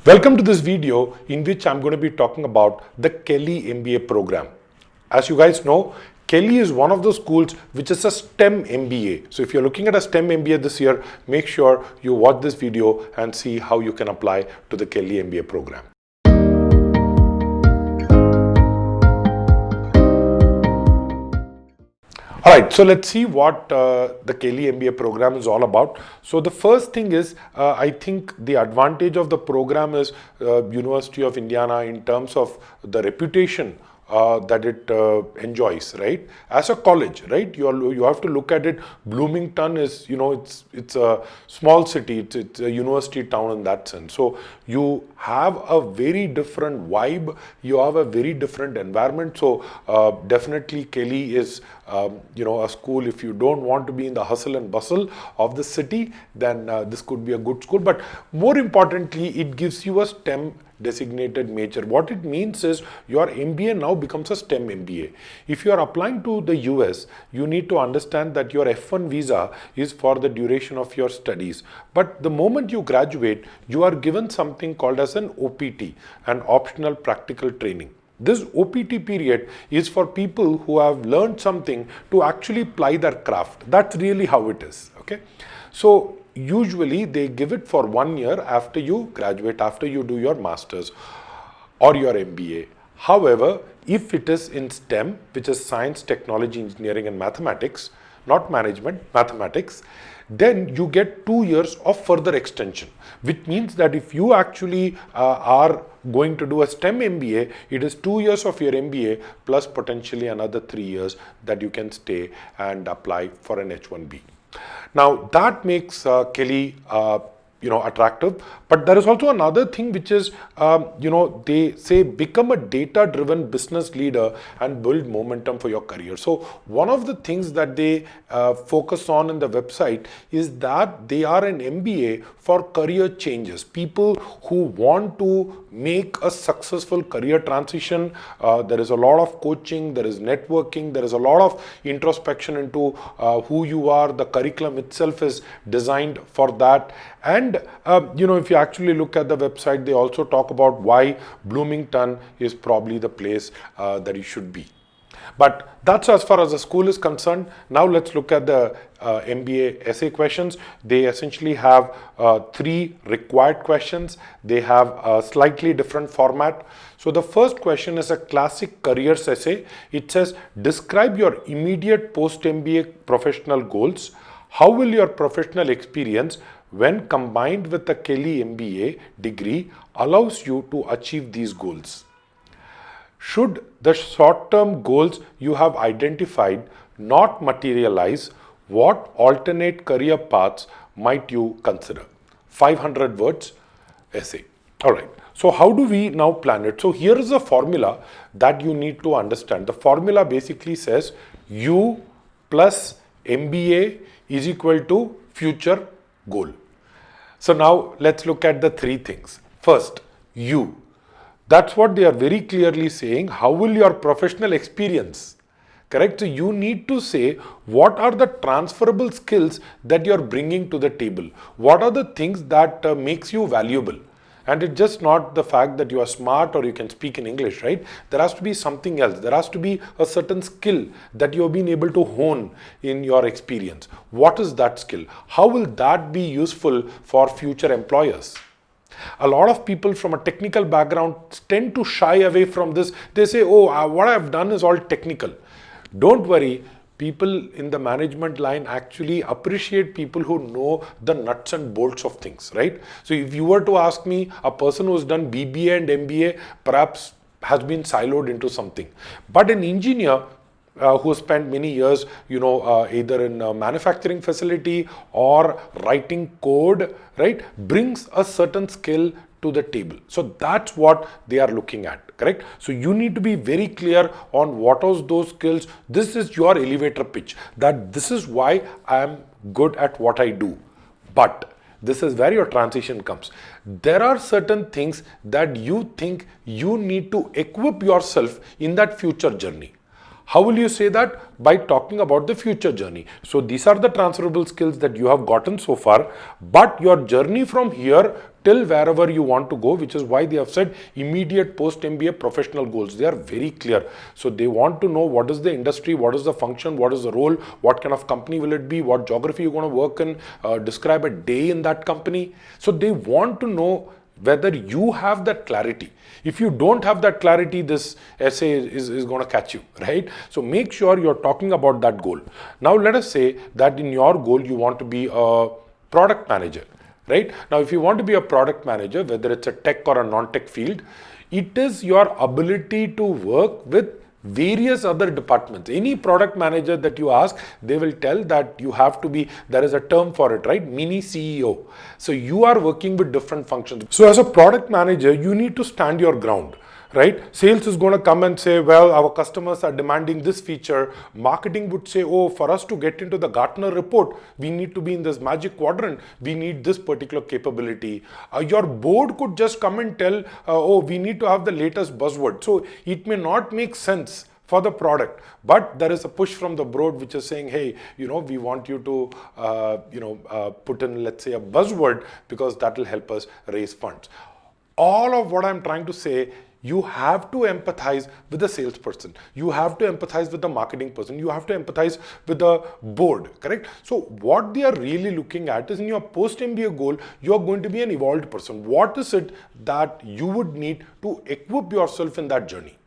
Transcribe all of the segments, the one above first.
Welcome to this video in which I'm going to be talking about the Kelly MBA program. As you guys know, Kelly is one of those schools which is a STEM MBA. So if you're looking at a STEM MBA this year, make sure you watch this video and see how you can apply to the Kelly MBA program. All right, so let's see what the Kelly MBA program is all about. So the first thing is, I think the advantage of the program is University of Indiana in terms of the reputation that it enjoys, right? As a college, right? You have to look at it. Bloomington is, it's a small city. It's a university town in that sense. So you have a very different vibe. You have a very different environment. So definitely Kelly is, a school. If you don't want to be in the hustle and bustle of the city, then this could be a good school. But more importantly, it gives you a STEM designated major. What it means is your MBA now becomes a STEM MBA. If you are applying to the US, you need to understand that your F1 visa is for the duration of your studies. But the moment you graduate, you are given something called as an OPT, an optional practical training. This OPT period is for people who have learned something to actually ply their craft. That's really how it is. Okay. So usually they give it for 1 year after you graduate, after you do your master's or your MBA. However, if it is in STEM, which is science, technology, engineering, and mathematics, not management, mathematics, then you get 2 years of further extension, which means that if you actually are going to do a STEM MBA, it is 2 years of your MBA plus potentially another 3 years that you can stay and apply for an H1B. Now that makes Kelly attractive, but there is also another thing which is they say become a data driven business leader and build momentum for your career. So one of the things that they focus on in the website is that they are an MBA for career changes, people who want to make a successful career transition. There is a lot of coaching, there is networking, there is a lot of introspection into who you are. The curriculum itself is designed for that. And if you actually look at the website, they also talk about why Bloomington is probably the place that you should be. But that's as far as the school is concerned. Now let's look at the MBA essay questions. They essentially have 3 required questions. They have a slightly different format. So the first question is a classic careers essay. It says, describe your immediate post-MBA professional goals. How will your professional experience when combined with the Kelly MBA degree allows you to achieve these goals? Should the short-term goals you have identified not materialize, what alternate career paths might you consider? 500 words essay. All right. So how do we now plan it? So here is a formula that you need to understand. The formula basically says U plus MBA is equal to future goal. So now let's look at the 3 things. First, U. That's what they are very clearly saying. How will your professional experience? Correct? So you need to say what are the transferable skills that you're bringing to the table? What are the things that makes you valuable? And it's just not the fact that you are smart or you can speak in English, right? There has to be something else. There has to be a certain skill that you have been able to hone in your experience. What is that skill? How will that be useful for future employers? A lot of people from a technical background tend to shy away from this. They say, what I've done is all technical. Don't worry. People in the management line actually appreciate people who know the nuts and bolts of things, right? So if you were to ask me, a person who's done BBA and MBA perhaps has been siloed into something. But an engineer who spent many years, either in a manufacturing facility or writing code, right, brings a certain skill to the table. So that's what they are looking at, correct? So you need to be very clear on what are those skills. This is your elevator pitch, that this is why I am good at what I do. But this is where your transition comes. There are certain things that you think you need to equip yourself in that future journey. How will you say that? By talking about the future journey. So these are the transferable skills that you have gotten so far, but your journey from here till wherever you want to go, which is why they have said immediate post MBA professional goals. They are very clear. So they want to know what is the industry, what is the function, what is the role, what kind of company will it be, what geography you're going to work in, describe a day in that company. So they want to know whether you have that clarity. If you don't have that clarity, this essay is going to catch you, right? So make sure you're talking about that goal. Now let us say that in your goal you want to be a product manager, right? Now if you want to be a product manager, whether it's a tech or a non-tech field, it is your ability to work with various other departments. Any product manager that you ask, they will tell that you have to be, there is a term for it, right? Mini CEO. So you are working with different functions. So as a product manager, you need to stand your ground, right? Sales is going to come and say, well, our customers are demanding this feature. Marketing would say, oh, for us to get into the Gartner report, we need to be in this magic quadrant. We need this particular capability. Your board could just come and tell, oh, we need to have the latest buzzword. So it may not make sense for the product, but there is a push from the board which is saying, hey, we want you to put in, let's say, a buzzword, because that will help us raise funds. All of what I'm trying to say, you have to empathize with the salesperson. You have to empathize with the marketing person. You have to empathize with the board, correct? So what they are really looking at is, in your post-MBA goal, you are going to be an evolved person. What is it that you would need to equip yourself in that journey?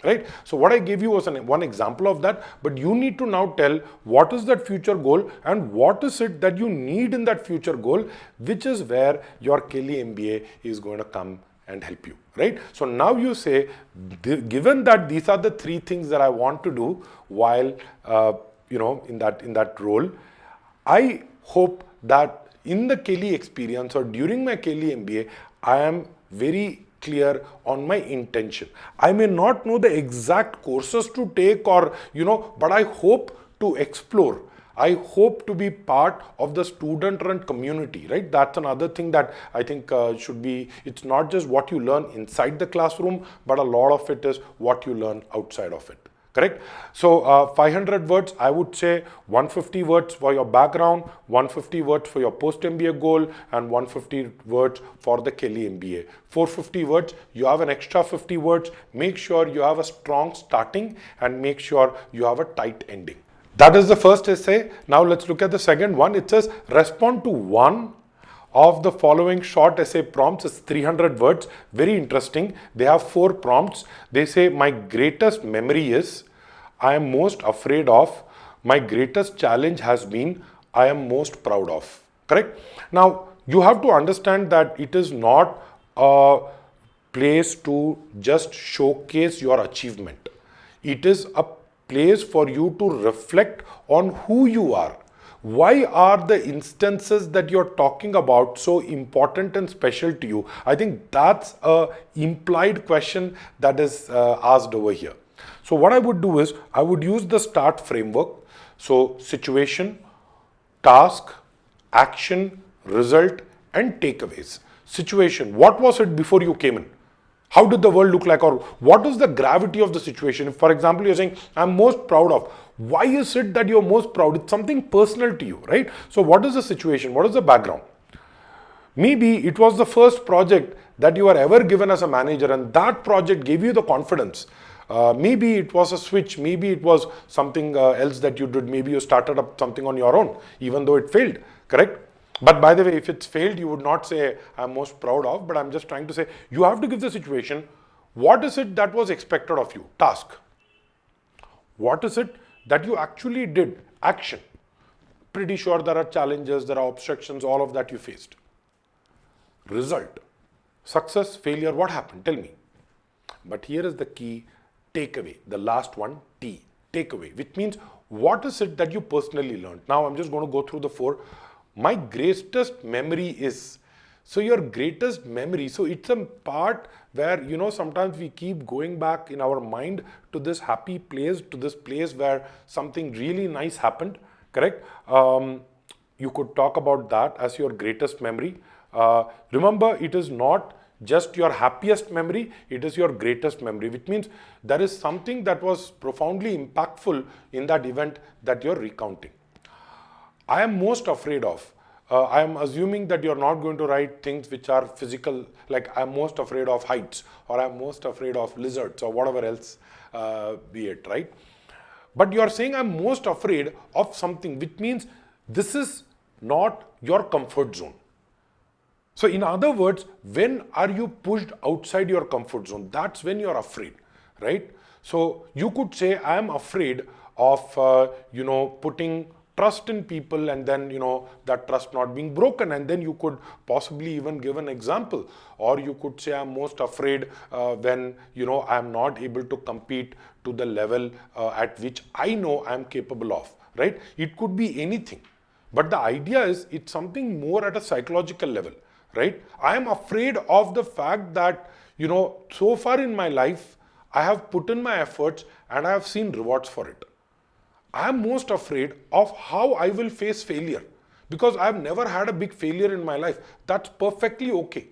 Right? So what I gave you was one example of that, but you need to now tell what is that future goal and what is it that you need in that future goal, which is where your Kelly MBA is going to come and help you, right? So now you say, given that these are the three things that I want to do while in that role, I hope that in the Kelly experience or during my Kelly MBA, I am very clear on my intention. I may not know the exact courses to take, or but I hope to explore. I hope to be part of the student-run community, right? That's another thing that I think should be, it's not just what you learn inside the classroom, but a lot of it is what you learn outside of it, correct? So 500 words, I would say 150 words for your background, 150 words for your post-MBA goal, and 150 words for the Kelly MBA. 450 words, you have an extra 50 words. Make sure you have a strong starting and make sure you have a tight ending. That is the first essay. Now let's look at the second one. It says, respond to one of the following short essay prompts. It's 300 words. Very interesting. They have 4 prompts. They say, my greatest memory is, I am most afraid of, my greatest challenge has been, I am most proud of. Correct? Now, you have to understand that it is not a place to just showcase your achievement. It is a place for you to reflect on who you are. Why are the instances that you're talking about so important and special to you? I think that's a implied question that is asked over here. So what I would do is, I would use the START framework. So situation, task, action, result, and takeaways. Situation, what was it before you came in? How did the world look like, or what is the gravity of the situation? If, for example, you're saying, I'm most proud of, why is it that you're most proud? It's something personal to you, right? So what is the situation? What is the background? Maybe it was the first project that you were ever given as a manager, and that project gave you the confidence. Maybe it was a switch. Maybe it was something else that you did. Maybe you started up something on your own, even though it failed, correct? But by the way, if it's failed, you would not say, I'm most proud of, but I'm just trying to say, you have to give the situation, what is it that was expected of you? Task. What is it that you actually did? Action. Pretty sure there are challenges, there are obstructions, all of that you faced. Result. Success, failure, what happened? Tell me. But here is the key takeaway, the last one, T, takeaway, which means what is it that you personally learned? Now I'm just going to go through the 4. My greatest memory is, so your greatest memory, so it's a part where, sometimes we keep going back in our mind to this happy place, to this place where something really nice happened, correct? You could talk about that as your greatest memory. Remember, it is not just your happiest memory, it is your greatest memory, which means there is something that was profoundly impactful in that event that you're recounting. I am most afraid of. I am assuming that you're not going to write things which are physical, like I'm most afraid of heights, or I'm most afraid of lizards, or whatever else be it, right? But you're saying I'm most afraid of something, which means this is not your comfort zone. So in other words, when are you pushed outside your comfort zone? That's when you're afraid, right? So you could say, I am afraid of, putting trust in people, and then, that trust not being broken. And then you could possibly even give an example. Or you could say, I'm most afraid when, I'm not able to compete to the level at which I know I'm capable of, right? It could be anything. But the idea is it's something more at a psychological level, right? I am afraid of the fact that, so far in my life, I have put in my efforts and I have seen rewards for it. I am most afraid of how I will face failure, because I have never had a big failure in my life. That's perfectly okay,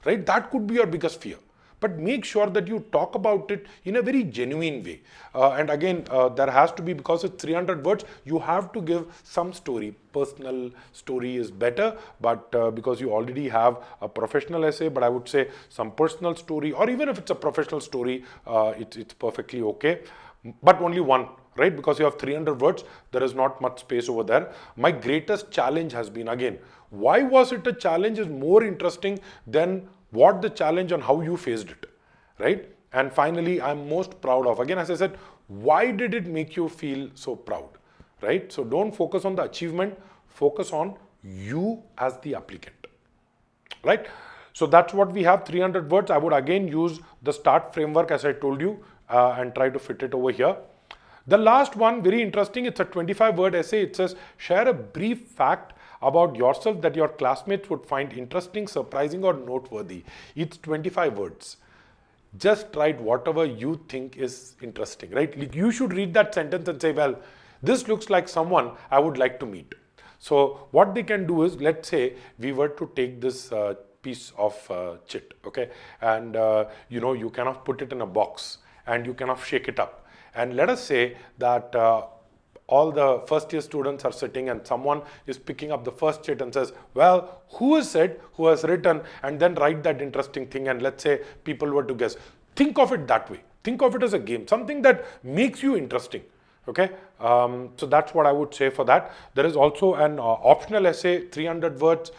right? That could be your biggest fear. But make sure that you talk about it in a very genuine way. And again, there has to be, because it's 300 words, you have to give some story. Personal story is better, but because you already have a professional essay, but I would say some personal story, or even if it's a professional story, it's perfectly okay. But only one, right? Because you have 300 words, there is not much space over there. My greatest challenge has been, again, why was it a challenge is more interesting than what the challenge and how you faced it, right? And finally, I'm most proud of, again, as I said, why did it make you feel so proud, right? So don't focus on the achievement, focus on you as the applicant, right? So that's what we have, 300 words. I would again use the START framework as I told you and try to fit it over here. The last one, very interesting, it's a 25-word essay. It says, share a brief fact about yourself that your classmates would find interesting, surprising, or noteworthy. It's 25 words. Just write whatever you think is interesting, right? You should read that sentence and say, well, this looks like someone I would like to meet. So what they can do is, let's say we were to take this piece of chit, okay? And you kind of put it in a box and you kind of shake it up. And let us say that all the first year students are sitting and someone is picking up the first chit and says, well, who is it, who has written, and then write that interesting thing. And let's say people were to guess. Think of it that way. Think of it as a game, something that makes you interesting. Okay, so that's what I would say for that. There is also an optional essay, 300 words.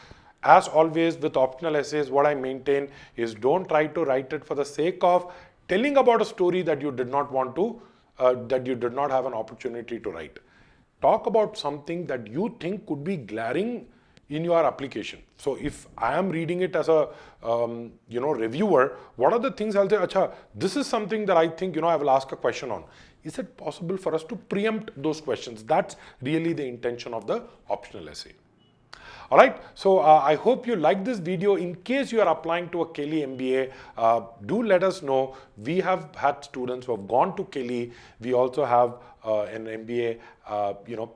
As always with optional essays, what I maintain is don't try to write it for the sake of telling about a story that you did not want to, that you did not have an opportunity to write. Talk about something that you think could be glaring in your application. So if I am reading it as a reviewer, what are the things I'll say, Acha, this is something that I think I will ask a question on. Is it possible for us to preempt those questions? That's really the intention of the optional essay. All right, so I hope you like this video. In case you are applying to a Kelly MBA, do let us know. We have had students who have gone to Kelly. We also have an MBA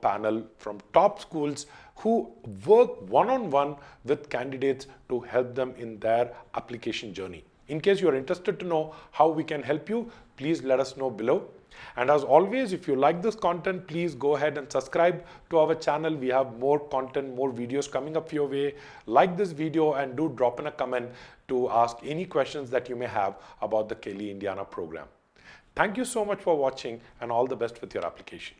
panel from top schools who work one-on-one with candidates to help them in their application journey. In case you are interested to know how we can help you, please let us know below. And as always, if you like this content, please go ahead and subscribe to our channel. We have more content, more videos coming up your way. Like this video and do drop in a comment to ask any questions that you may have about the Kelly Indiana program. Thank you so much for watching and all the best with your application.